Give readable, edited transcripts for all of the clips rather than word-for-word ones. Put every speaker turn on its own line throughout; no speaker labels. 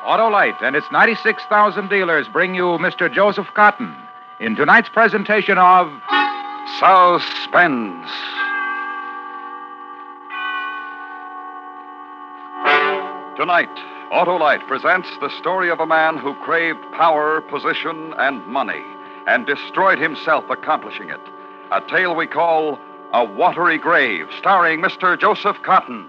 Autolite and its 96,000 dealers bring you Mr. Joseph Cotton in tonight's presentation of
Suspense. Tonight, Autolite presents the story of a man who craved power, position, and money, and destroyed himself accomplishing it. A tale we call A Watery Grave, starring Mr. Joseph Cotton.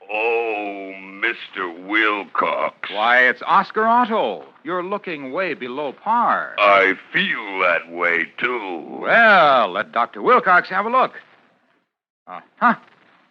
Oh, Mr. Wilcox.
Why, it's Oscar Otto. You're looking way below par.
I feel that way, too.
Well, let Dr. Wilcox have a look. Uh-huh.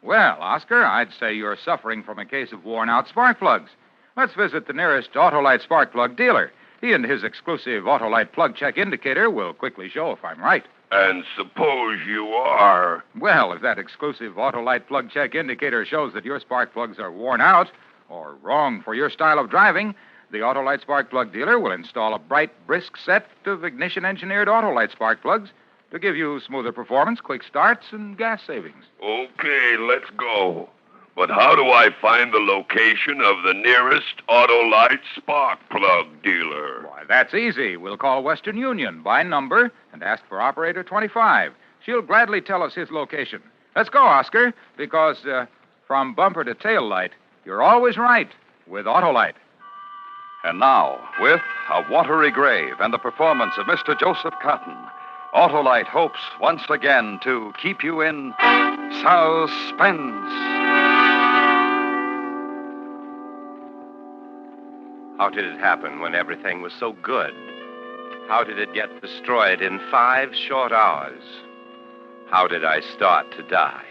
Well, Oscar, I'd say you're suffering from a case of worn-out spark plugs. Let's visit the nearest Autolite spark plug dealer. He and his exclusive Autolite plug check indicator will quickly show if I'm right.
And suppose you are.
Well, if that exclusive Autolite plug check indicator shows that your spark plugs are worn out or wrong for your style of driving, the Autolite spark plug dealer will install a bright, brisk set of ignition-engineered Autolite spark plugs to give you smoother performance, quick starts, and gas savings.
Okay, let's go. But how do I find the location of the nearest Autolite spark plug dealer?
Why, that's easy. We'll call Western Union by number and ask for operator 25. She'll gladly tell us his location. Let's go, Oscar, because from bumper to tail light, you're always right with Autolite.
And now, with A Watery Grave and the performance of Mr. Joseph Cotton, Autolite hopes once again to keep you in suspense.
How did it happen when everything was so good? How did it get destroyed in 5 short hours? How did I start to die?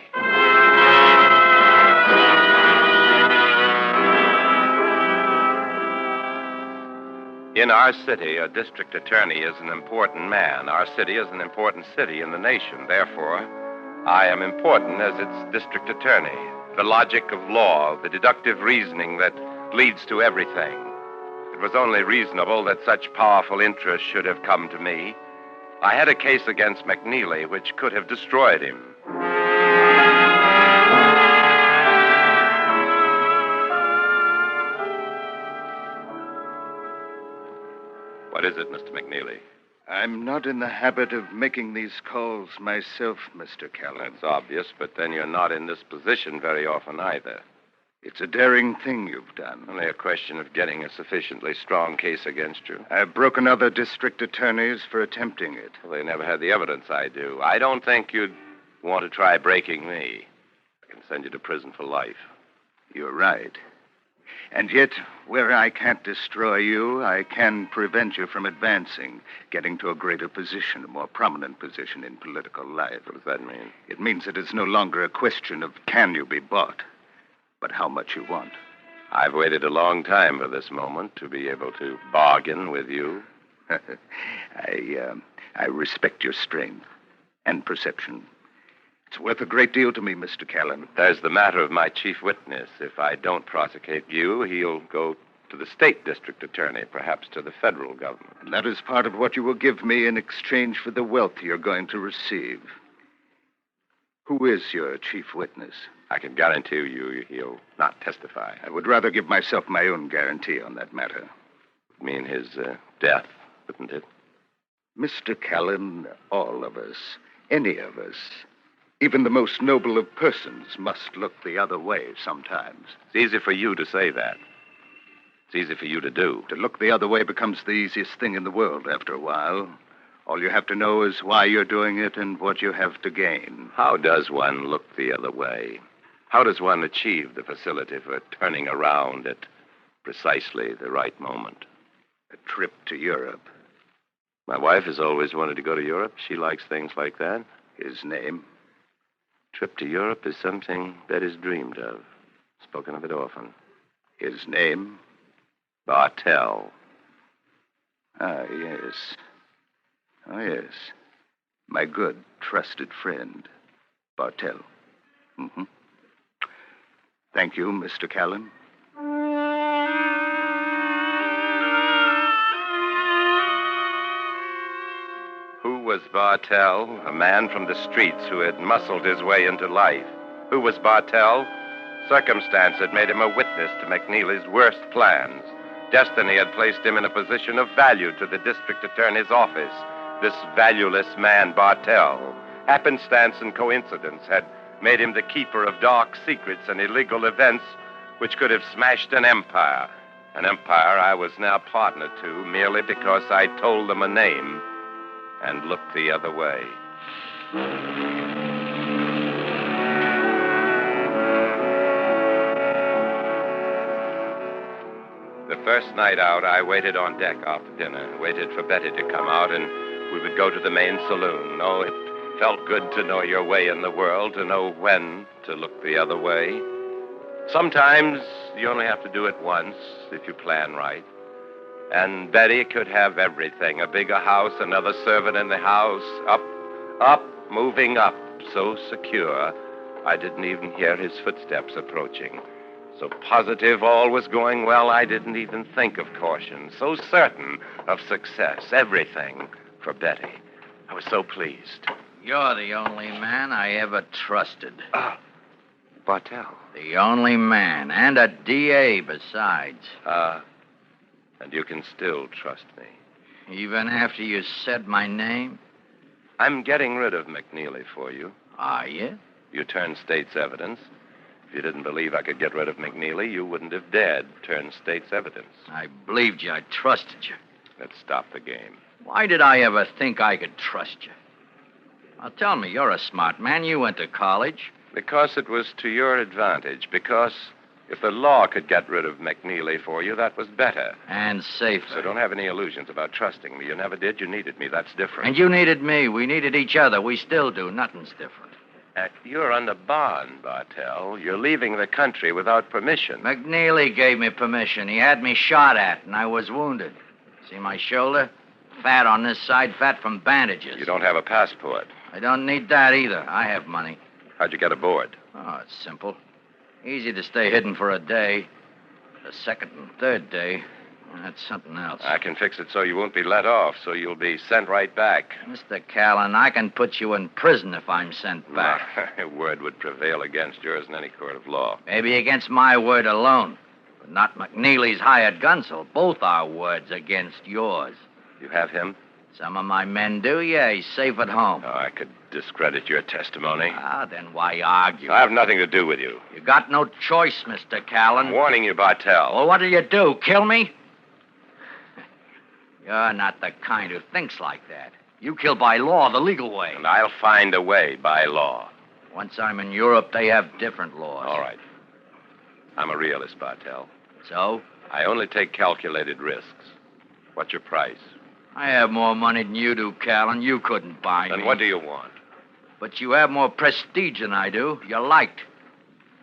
In our city, a district attorney is an important man. Our city is an important city in the nation. Therefore, I am important as its district attorney. The logic of law, the deductive reasoning that leads to everything. It was only reasonable that such powerful interests should have come to me. I had a case against McNeely which could have destroyed him. What is it, Mr. McNeely?
I'm not in the habit of making these calls myself, Mr. Callan.
That's obvious, but then you're not in this position very often either.
It's a daring thing you've done.
Only a question of getting a sufficiently strong case against you.
I've broken other district attorneys for attempting it.
Well, they never had the evidence I do. I don't think you'd want to try breaking me. I can send you to prison for life.
You're right. And yet, where I can't destroy you, I can prevent you from advancing, getting to a greater position, a more prominent position in political life.
What does that mean?
It means that it's no longer a question of can you be bought, but how much you want.
I've waited a long time for this moment to be able to bargain with you.
I respect your strength and perception. It's worth a great deal to me, Mr. Callan.
There's the matter of my chief witness. If I don't prosecute you, he'll go to the state district attorney, perhaps to the federal government.
And that is part of what you will give me in exchange for the wealth you're going to receive. Who is your chief witness?
I can guarantee you he'll not testify.
I would rather give myself my own guarantee on that matter.
You mean his death, wouldn't it?
Mr. Callan, all of us, any of us, even the most noble of persons, must look the other way sometimes.
It's easy for you to say that. It's easy for you to do.
To look the other way becomes the easiest thing in the world after a while. All you have to know is why you're doing it and what you have to gain.
How does one look the other way? How does one achieve the facility for turning around at precisely the right moment?
A trip to Europe.
My wife has always wanted to go to Europe. She likes things like that.
His name?
Trip to Europe is something that is dreamed of. Spoken of it often.
His name?
Bartell.
Ah, yes. Oh, yes. My good, trusted friend, Bartell. Mm-hmm. Thank you, Mr. Callan.
Who was Bartell, a man from the streets who had muscled his way into life? Who was Bartell? Circumstance had made him a witness to McNeely's worst plans. Destiny had placed him in a position of value to the district attorney's office. This valueless man, Bartell. Happenstance and coincidence had made him the keeper of dark secrets and illegal events which could have smashed an empire. An empire I was now partner to merely because I told them a name and looked the other way. The first night out, I waited on deck after dinner, waited for Betty to come out, and we would go to the main saloon. Oh, it felt good to know your way in the world, to know when to look the other way. Sometimes you only have to do it once if you plan right. And Betty could have everything, a bigger house, another servant in the house, up, moving up, so secure, I didn't even hear his footsteps approaching. So positive all was going well, I didn't even think of caution. So certain of success, everything for Betty. I was so pleased.
You're the only man I ever trusted.
Bartell.
The only man, and a DA besides.
And you can still trust me.
Even after you said my name?
I'm getting rid of McNeely for you.
Are you?
You turned state's evidence. If you didn't believe I could get rid of McNeely, you wouldn't have dared turn state's evidence.
I believed you. I trusted you.
Let's stop the game.
Why did I ever think I could trust you? Now, tell me, you're a smart man. You went to college.
Because it was to your advantage. Because if the law could get rid of McNeely for you, that was better.
And safer.
So don't have any illusions about trusting me. You never did. You needed me. That's different.
And you needed me. We needed each other. We still do. Nothing's different.
You're under bond, Bartell. You're leaving the country without permission.
McNeely gave me permission. He had me shot at, and I was wounded. See my shoulder? Fat on this side, fat from bandages.
You don't have a passport.
I don't need that either. I have money.
How'd you get aboard?
Oh, it's simple. Easy to stay hidden for a day. The second and third day, that's something else.
I can fix it so you won't be let off, so you'll be sent right back.
Mr. Callan, I can put you in prison if I'm sent back.
My word would prevail against yours in any court of law.
Maybe against my word alone, but not McNeely's hired gun, so both our words against yours.
You have him?
Some of my men do, yeah. He's safe at home.
Oh, I could discredit your testimony.
Then why argue?
I have nothing to do with you.
You got no choice, Mr. Callan.
I'm warning you, Bartell.
Well, what'll you do, kill me? You're not the kind who thinks like that. You kill by law, the legal way.
And I'll find a way by law.
Once I'm in Europe, they have different laws.
All right. I'm a realist, Bartell.
So?
I only take calculated risks. What's your price?
I have more money than you do, Callan. You couldn't buy me.
Then what do you want?
But you have more prestige than I do. You're liked.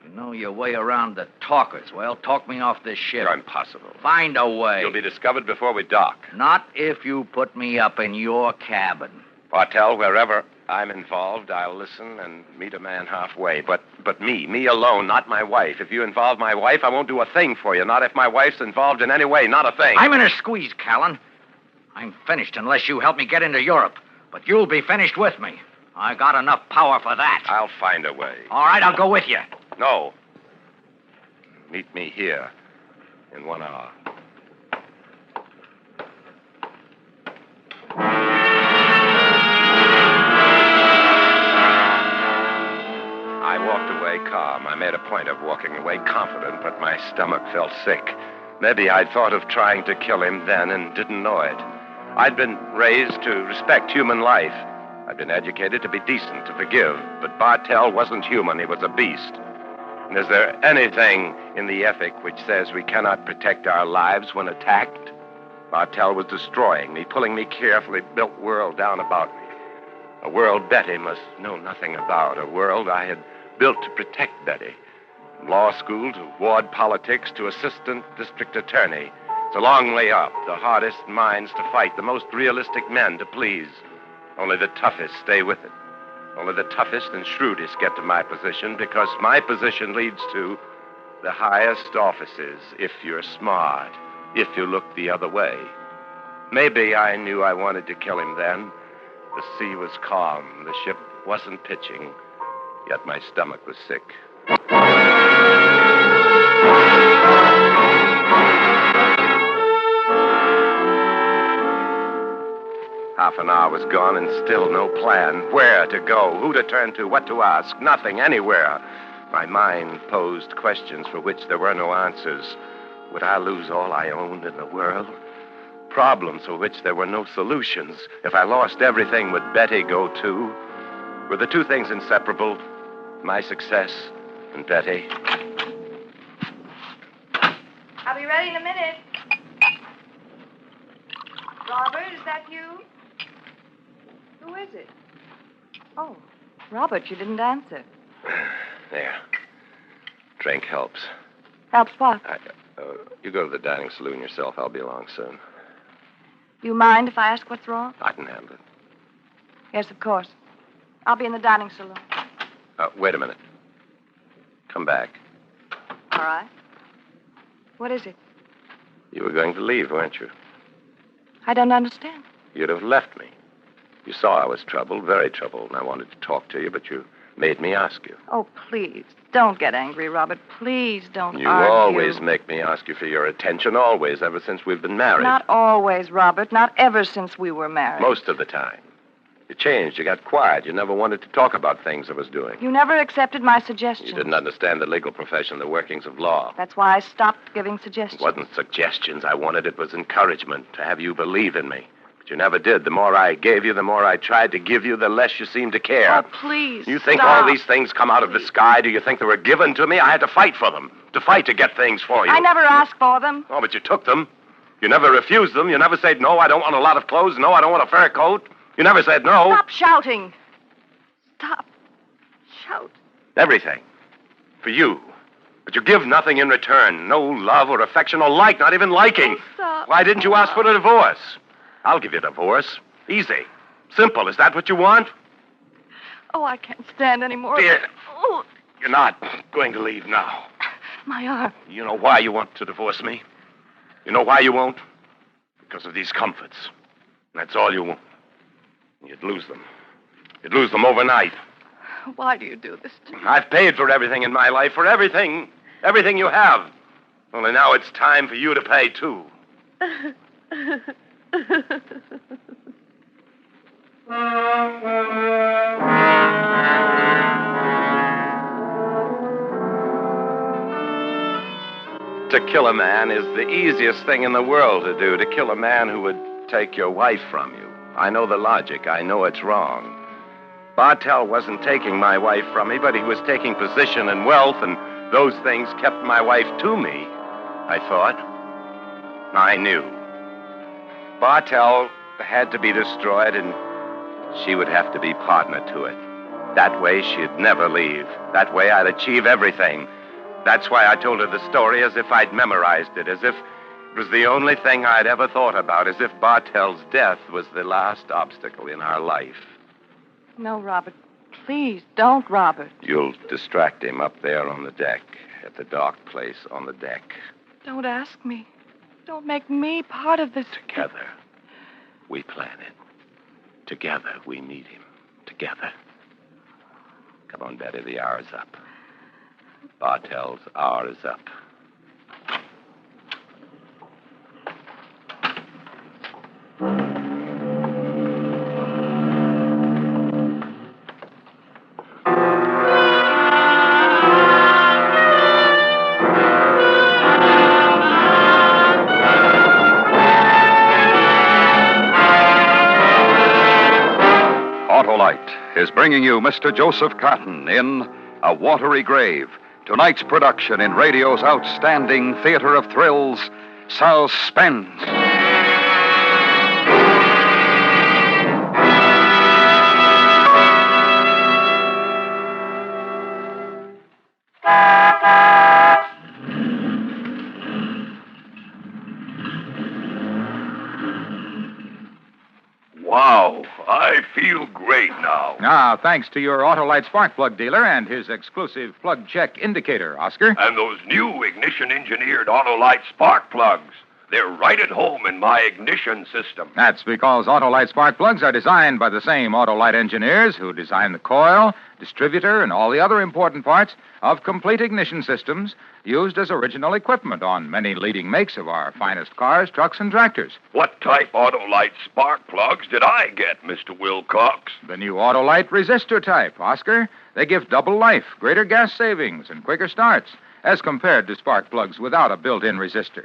You know your way around the talkers. Well, talk me off this ship.
You're impossible.
Find a way.
You'll be discovered before we dock.
Not if you put me up in your cabin.
Bartell, wherever I'm involved, I'll listen and meet a man halfway. But me alone, not my wife. If you involve my wife, I won't do a thing for you. Not if my wife's involved in any way, not a thing.
I'm in a squeeze, Callan. I'm finished unless you help me get into Europe. But you'll be finished with me. I got enough power for that.
I'll find a way.
All right, I'll go with you.
No. Meet me here in 1 hour. I walked away calm. I made a point of walking away confident, but my stomach felt sick. Maybe I'd thought of trying to kill him then and didn't know it. I'd been raised to respect human life. I'd been educated to be decent, to forgive. But Bartell wasn't human. He was a beast. And is there anything in the ethic which says we cannot protect our lives when attacked? Bartell was destroying me, pulling me carefully built world down about me. A world Betty must know nothing about. A world I had built to protect Betty. From law school to ward politics to assistant district attorney. It's a long way up. The hardest minds to fight, the most realistic men to please. Only the toughest stay with it. Only the toughest and shrewdest get to my position because my position leads to the highest offices if you're smart, if you look the other way. Maybe I knew I wanted to kill him then. The sea was calm. The ship wasn't pitching. Yet my stomach was sick. Half an hour was gone and still no plan. Where to go, who to turn to, what to ask. Nothing, anywhere. My mind posed questions for which there were no answers. Would I lose all I owned in the world? Problems for which there were no solutions. If I lost everything, would Betty go too? Were the two things inseparable? My success and Betty?
I'll be ready in a minute. Robert, is that you? Who is it? Oh, Robert, you didn't answer.
There. Drink helps.
Helps what?
You go to the dining saloon yourself. I'll be along soon.
You mind if I ask what's wrong?
I can handle it.
Yes, of course. I'll be in the dining saloon.
Wait a minute. Come back.
All right. What is it?
You were going to leave, weren't you?
I don't understand.
You'd have left me. You saw I was troubled, very troubled, and I wanted to talk to you, but you made me ask you.
Oh, please, don't get angry, Robert. Please don't
You
argue.
always make me ask you for your attention, always, ever since we've been married.
Not always, Robert. Not ever since we were married.
Most of the time. You changed. You got quiet. You never wanted to talk about things I was doing.
You never accepted my suggestions.
You didn't understand the legal profession, the workings of law.
That's why I stopped giving suggestions.
It wasn't suggestions I wanted. It was encouragement to have you believe in me. But you never did. The more I gave you, the more I tried to give you, the less you seemed to care.
Oh, please,
You think
stop.
all these things come out of the sky? Do you think they were given to me? I had to fight for them. To fight to get things for you.
I never asked for them.
Oh, but you took them. You never refused them. You never said, no, I don't want a lot of clothes. No, I don't want a fur coat. You never said no.
Stop shouting. Stop. Shout.
Everything. For you. But you give nothing in return. No love or affection or like, not even liking.
Oh, stop.
Why didn't you ask for a divorce? I'll give you a divorce. Easy. Simple. Is that what you want?
Oh, I can't stand any more.
Dear.
Oh,
You're not going to leave now.
my arm.
You know why you want to divorce me? You know why you won't? Because of these comforts. That's all you want. You'd lose them. You'd lose them overnight.
Why do you do this to me?
I've paid for everything in my life, for everything. Everything you have. Only now it's time for you to pay, too. To kill a man is the easiest thing in the world to do. To kill a man who would take your wife from you. I know the logic. I know it's wrong. Bartell wasn't taking my wife from me, but he was taking position and wealth, and those things kept my wife to me, I thought. I knew. Bartell had to be destroyed, and she would have to be partner to it. That way, she'd never leave. That way, I'd achieve everything. That's why I told her the story as if I'd memorized it, as if it was the only thing I'd ever thought about, as if Bartell's death was the last obstacle in our life.
No, Robert. Please, don't, Robert.
You'll distract him up there on the deck, at the dark place on the deck.
Don't ask me. Don't make me part of this.
Together, we plan it. Together, we need him. Together. Come on, Betty, the hour's up. Bartell's hour is up.
Autolite is bringing you Mr. Joseph Cotton in A Watery Grave, tonight's production in radio's outstanding theater of thrills, Suspense.
Wow, I feel great now.
Now, thanks to your Autolite spark plug dealer and his exclusive plug check indicator, Oscar.
And those new ignition-engineered Autolite spark plugs. They're right at home in my ignition system.
That's because Autolite spark plugs are designed by the same Autolite engineers who design the coil, distributor, and all the other important parts of complete ignition systems used as original equipment on many leading makes of our finest cars, trucks, and tractors.
What type Autolite spark plugs did I get, Mr. Wilcox?
The new Autolite resistor type, Oscar. They give double life, greater gas savings, and quicker starts as compared to spark plugs without a built-in resistor.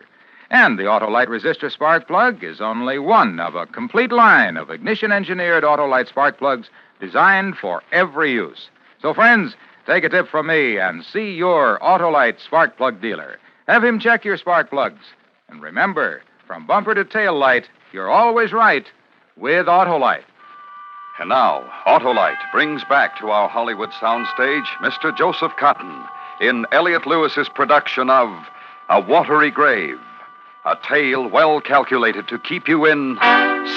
And the Autolite resistor spark plug is only one of a complete line of ignition-engineered Autolite spark plugs designed for every use. So, friends, take a tip from me and see your Autolite spark plug dealer. Have him check your spark plugs. And remember, from bumper to tail light, you're always right with Autolite.
And now, Autolite brings back to our Hollywood soundstage Mr. Joseph Cotton in Elliot Lewis's production of A Watery Grave, a tale well calculated to keep you in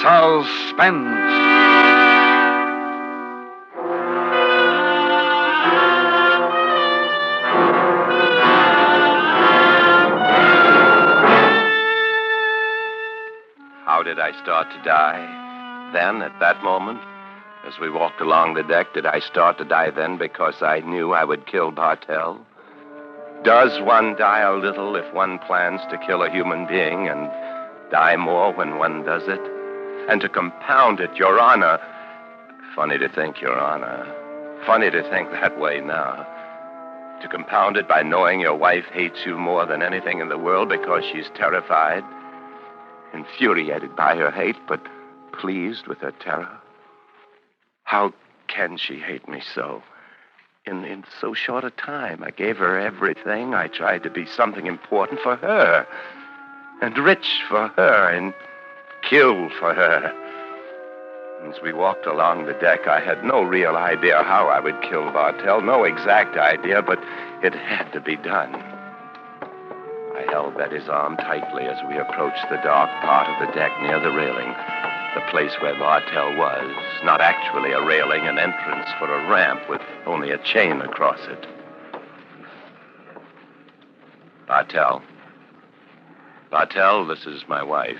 suspense.
How did I start to die? Then, at that moment, as we walked along the deck, did I start to die then because I knew I would kill Bartell? Does one die a little if one plans to kill a human being and die more when one does it? And to compound it, Your Honor. Funny to think, Your Honor. Funny to think that way now. To compound it by knowing your wife hates you more than anything in the world because she's terrified, infuriated by her hate, but pleased with her terror. How can she hate me so? In so short a time, I gave her everything. I tried to be something important for her, and rich for her, and killed for her. As we walked along the deck, I had no real idea how I would kill Bartell, no exact idea, but it had to be done. I held Betty's arm tightly as we approached the dark part of the deck near the railing, the place where Bartell was. Not actually a railing, an entrance for a ramp with only a chain across it. Bartell, this is my wife.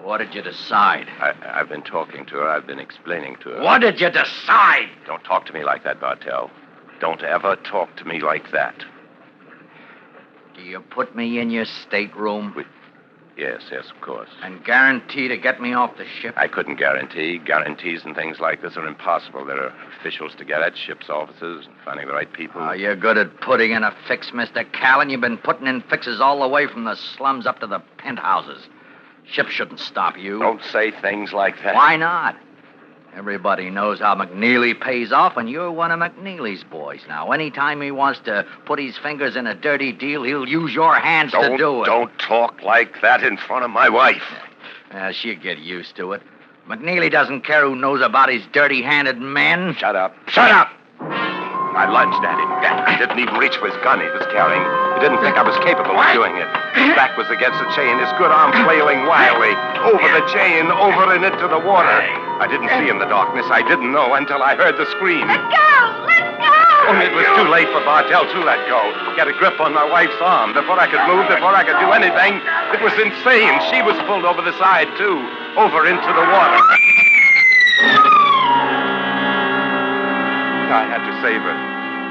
What did you decide?
I've been talking to her. I've been explaining to her.
What did you decide?
Don't talk to me like that, Bartell. Don't ever talk to me like that.
Do you put me in your stateroom?
Yes, of course.
And guarantee to get me off the ship?
I couldn't guarantee. Guarantees and things like this are impossible. There are officials to get at, ship's officers, and finding the right people.
Oh, you're good at putting in a fix, Mr. Callan. You've been putting in fixes all the way from the slums up to the penthouses. Ship shouldn't stop you.
Don't say things like that.
Why not? Everybody knows how McNeely pays off, and you're one of McNeely's boys. Now, anytime he wants to put his fingers in a dirty deal, he'll use your hands to do it.
Don't talk like that in front of my wife.
She'll get used to it. McNeely doesn't care who knows about his dirty-handed men.
Shut up. Shut up! I lunged at him. I didn't even reach for his gun he was carrying. He didn't think I was capable of doing it. His back was against the chain, his good arm flailing wildly. Over the chain, over and into the water. I didn't see in the darkness. I didn't know until I heard the scream.
Let go! Let go!
Only it was too late for Bartell to let go. Get a grip on my wife's arm. Before I could move, before I could do anything, it was insane. She was pulled over the side, too. Over into the water. I had to save her.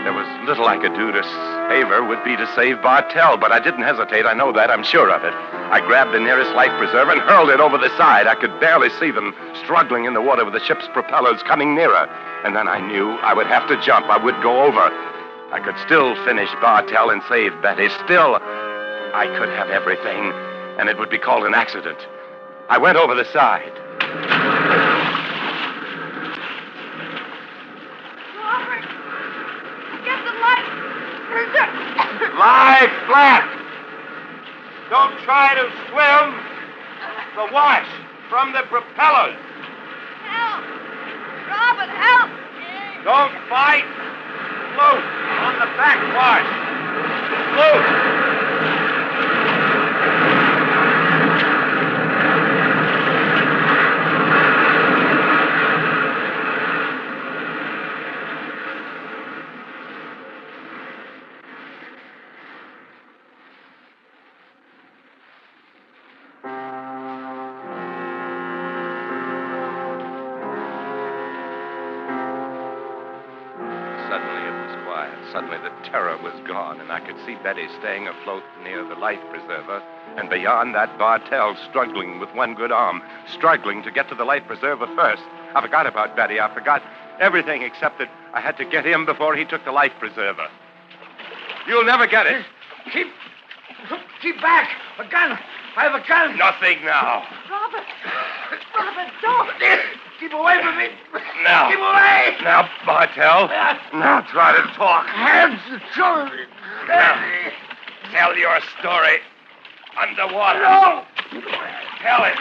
There was little I could do to save her would be to save Bartell, but I didn't hesitate. I know that. I'm sure of it. I grabbed the nearest life preserver and hurled it over the side. I could barely see them struggling in the water with the ship's propellers coming nearer. And then I knew I would have to jump. I would go over. I could still finish Bartell and save Betty. Still, I could have everything, and it would be called an accident. I went over the side.
Lie flat. Don't try to swim. The wash from the propellers.
Help! Robert, help!
Don't fight. Float on the backwash. Float.
was quiet. Suddenly the terror was gone, and I could see Betty staying afloat near the life preserver, and beyond that, Bartell struggling with one good arm, struggling to get to the life preserver first. I forgot about Betty. I forgot everything except that I had to get him before he took the life preserver. You'll never get it.
Keep back! A gun! I have a gun!
Nothing now.
Robert! Robert, don't!
Keep away from me!
Now.
Keep away!
Now, Bartell. Now try to talk.
Hands and shoulders!
Now, tell your story underwater.
No!
Tell it.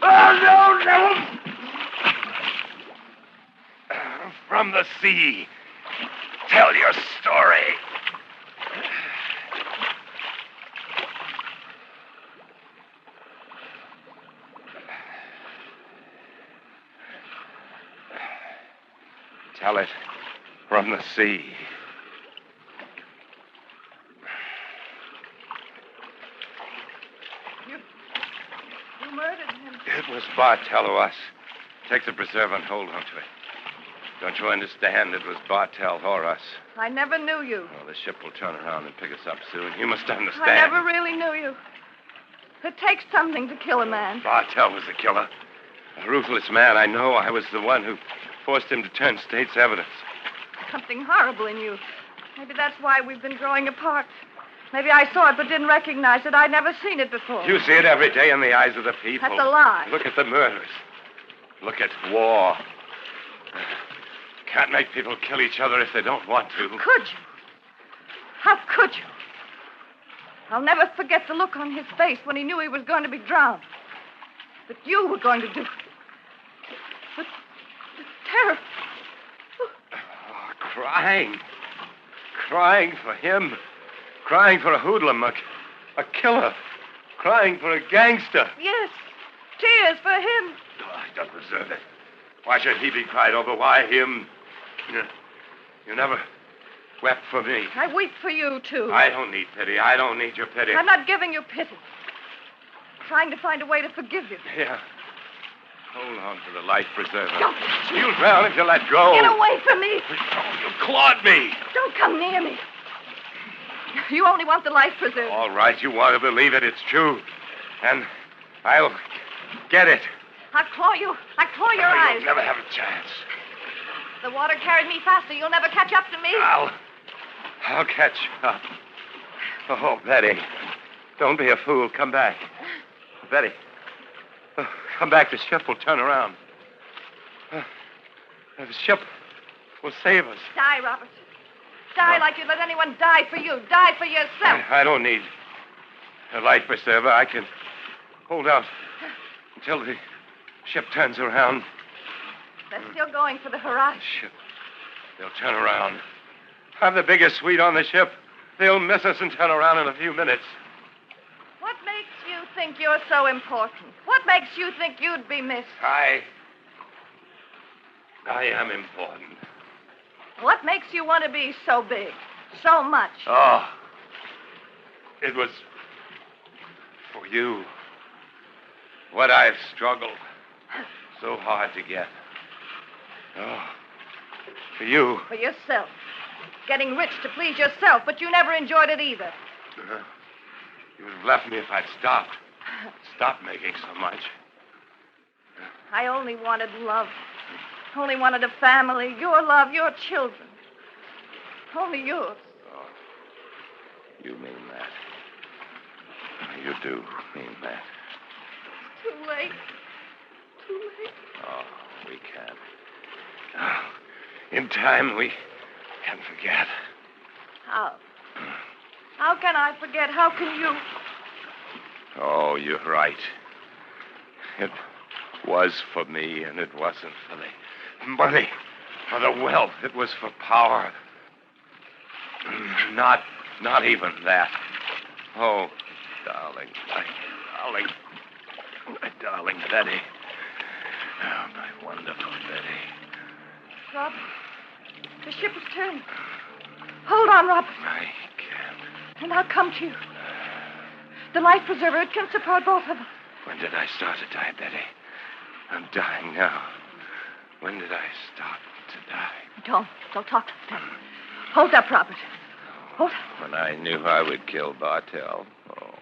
Oh, no!
From the sea. Tell your story. Tell it from the sea.
You murdered him.
It was Bartell or us. Take the preserver and hold on to it. Don't you understand? It was Bartell or us.
I never knew you.
Oh, the ship will turn around and pick us up soon. You must understand.
I never really knew you. It takes something to kill a man.
Bartell was the killer. A ruthless man. I know. I was the one who forced him to turn state's evidence.
Something horrible in you. Maybe that's why we've been growing apart. Maybe I saw it but didn't recognize it. I'd never seen it before.
You see it every day in the eyes of the people.
That's a lie.
Look at the murders. Look at war. Can't make people kill each other if they don't want to.
Could you? How could you? I'll never forget the look on his face when he knew he was going to be drowned. That you were going to do it. The terror.
Oh, crying. Crying for him. Crying for a hoodlum, a killer. Crying for a gangster.
Yes. Tears for him.
Oh, he doesn't deserve it. Why should he be cried over? Why him? You never wept for me.
I weep for you, too.
I don't need pity. I don't need your pity.
I'm not giving you pity. I'm trying to find a way to forgive you.
Here. Hold on to the life preserver.
Don't.
You'll drown if you let go.
Get away from me.
Oh, you clawed me.
Don't come near me. You only want the life preserver.
All right, you want to believe it. It's true. And I'll get it.
I'll claw you. I'll claw your eyes.
You'll never have a chance.
The water carried me faster. You'll never catch up to me.
I'll catch up. Oh, Betty. Don't be a fool. Come back. Betty. Come back. The ship will turn around. The ship will save us.
Die, Robert. Die like you'd let anyone die for you. Die for yourself.
I don't need a life preserver. I can hold out until the ship turns around.
They're still going for the horizon.
Ship. They'll turn around. I'm the biggest suite on the ship. They'll miss us and turn around in a few minutes.
What makes you think you're so important? What makes you think you'd be missed?
I am important.
What makes you want to be so big? So much?
Oh. It was for you. What I've struggled so hard to get. Oh. For you.
For yourself. Getting rich to please yourself, but you never enjoyed it either.
You would have left me if I'd stopped. Stopped making so much.
I only wanted love. Only wanted a family, your love, your children. Only yours.
Oh, you mean that. You do mean that.
Too late. Too late.
Oh, we can. Oh, in time, we can forget.
How? How can I forget? How can you?
Oh, you're right. It was for me, and it wasn't for the money, for the wealth. It was for power. Not even that. Oh, darling, my darling Betty. Oh, my wonderful Betty.
Robert, the ship is turning. Hold on, Robert.
I can't.
And I'll come to you. The life preserver, it can support both of us.
When did I start to die, Betty? I'm dying now. When did I stop? to die.
Don't talk like that. Hold up, Robert. Hold up.
When I knew I would kill Bartell. Oh.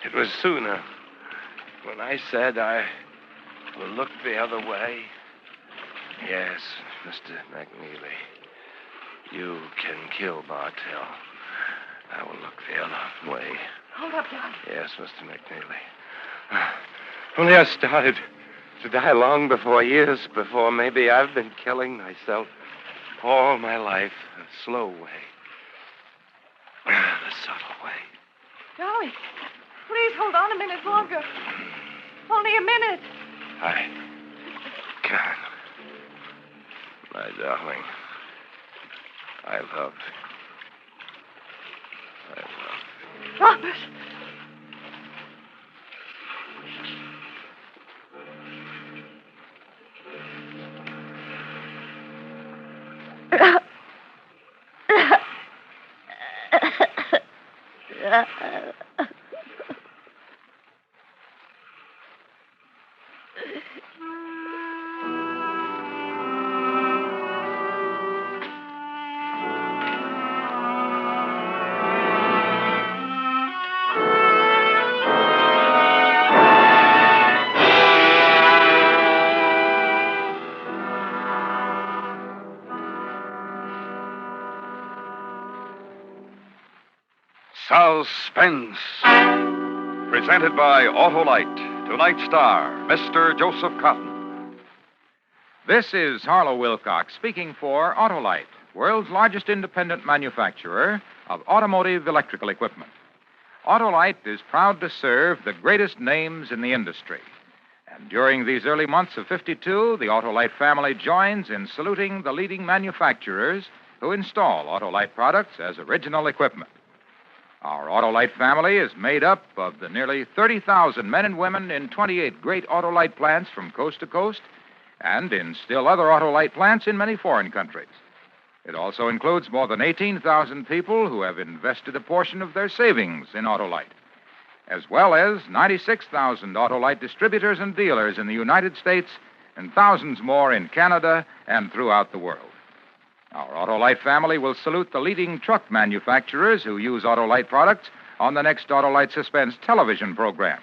It was sooner. When I said I will look the other way. Yes, Mr. McNeely. You can kill Bartell. I will look the other way.
Hold up, John.
Yes, Mr. McNeely. Only I started to die long before, years before. Maybe I've been killing myself all my life. A slow way. The subtle way.
Darling, please hold on a minute longer. Only a minute.
I can't. My darling. I love.
Robert.
Suspense. Presented by Autolite. Tonight's star, Mr. Joseph Cotton.
This is Harlow Wilcox speaking for Autolite, world's largest independent manufacturer of automotive electrical equipment. Autolite is proud to serve the greatest names in the industry. And during these early months of 52, the Autolite family joins in saluting the leading manufacturers who install Autolite products as original equipment. Our Autolite family is made up of the nearly 30,000 men and women in 28 great Autolite plants from coast to coast and in still other Autolite plants in many foreign countries. It also includes more than 18,000 people who have invested a portion of their savings in Autolite, as well as 96,000 Autolite distributors and dealers in the United States and thousands more in Canada and throughout the world. Our Autolite family will salute the leading truck manufacturers who use Autolite products on the next Autolite Suspense television program.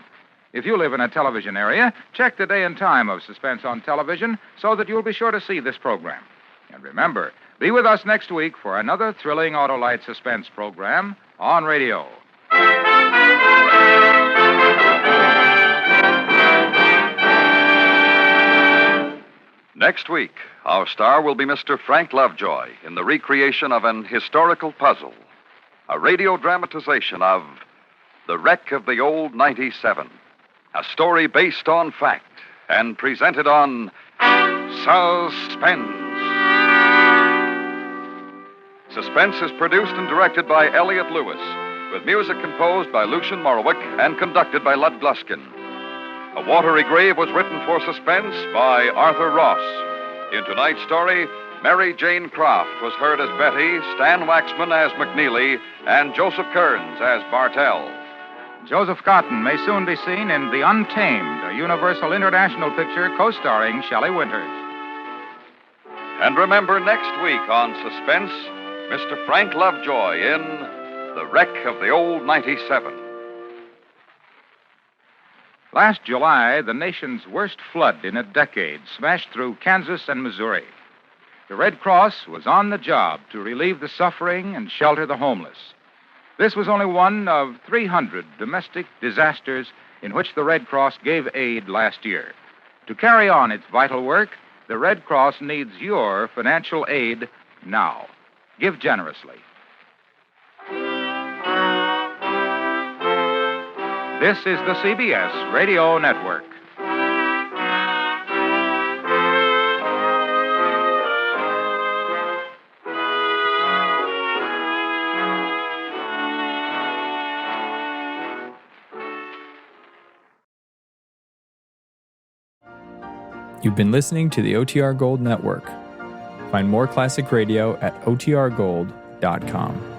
If you live in a television area, check the day and time of Suspense on television so that you'll be sure to see this program. And remember, be with us next week for another thrilling Autolite Suspense program on radio.
Next week, our star will be Mr. Frank Lovejoy in the recreation of an historical puzzle, a radio dramatization of The Wreck of the Old 97, a story based on fact and presented on Suspense. Suspense is produced and directed by Elliott Lewis, with music composed by Lucian Morowick and conducted by Lud Gluskin. A Watery Grave was written for Suspense by Arthur Ross. In tonight's story, Mary Jane Croft was heard as Betty, Stan Waxman as McNeely, and Joseph Kearns as Bartell.
Joseph Cotton may soon be seen in The Untamed, a Universal International picture co-starring Shelley Winters.
And remember, next week on Suspense, Mr. Frank Lovejoy in The Wreck of the Old 97.
Last July, the nation's worst flood in a decade smashed through Kansas and Missouri. The Red Cross was on the job to relieve the suffering and shelter the homeless. This was only one of 300 domestic disasters in which the Red Cross gave aid last year. To carry on its vital work, the Red Cross needs your financial aid now. Give generously. This is the CBS Radio Network.
You've been listening to the OTR Gold Network. Find more classic radio at otrgold.com.